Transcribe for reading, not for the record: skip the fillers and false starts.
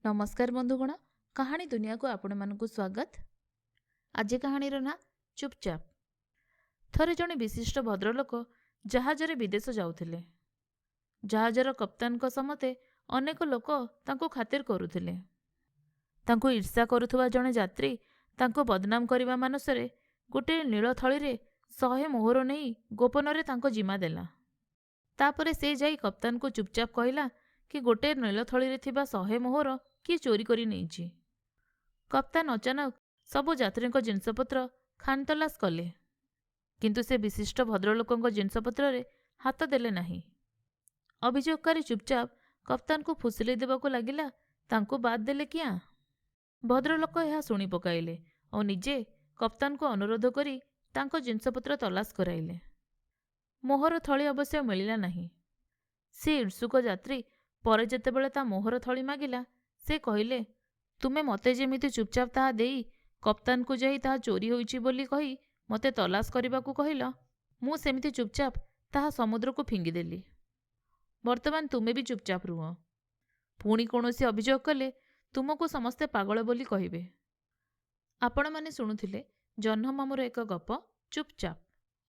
नमस्कार बंधुगण, कहानी दुनिया को आपण मानकु स्वागत। आज कहानीर ना चुपचाप। थरे जणे विशिष्ट भद्रलोक जहाजरे विदेश जाउथिले। जहाजर कप्तान को समते अनेक लोक तांको खातिर करुथिले। तांको ईर्ष्या करुथुवा जणे यात्री तांको बदनाम करिवा मानसरे गोटे नील थळी रे 100 मोहर नहीं गोपन तांको जिमा देला। तापरे से जाई कप्तान को चुपचाप कहला कि गोटे नील थळी रे थिबा 100 मोहर किए चोरी करी नहीं। कप्तान अचानक सबु यात्री जिनसपत्र खानतलास कले, किंतु से विशिष्ट भद्रलोकों जिनसपत्र रे हाथ देले नहीं। अभियोगकारी चुपचाप कप्तान को फुसिले देबाको लागिला, तांको बाद देले किया। भद्रलोक यह शुणी पकाइले और निजे कप्तान को अनुरोध करी तांको जिनसपत्र तलाश कराइले। मोहर थली अवश्य मिलिला नहीं। से ईर्षुक यात्री परे जेतेबेले ता मोहर थली मागिला, से कहिले, तुमे मते जेमिति चुपचाप ताहा देई कप्तान को जाई ताहा चोरी होईची बोली कही मते तलाश करिबाकू कहिल, मु सेमिति चुपचाप ताहा समुद्र को फिंगी देली। वर्तमान तुमे भी चुपचाप रुह। पुणी कौनसी अभियोग कले तुमको समस्ते पागल बोली कहिबे। आपण माने शुणुथिले जह्न मामुर एक गप चुपचाप।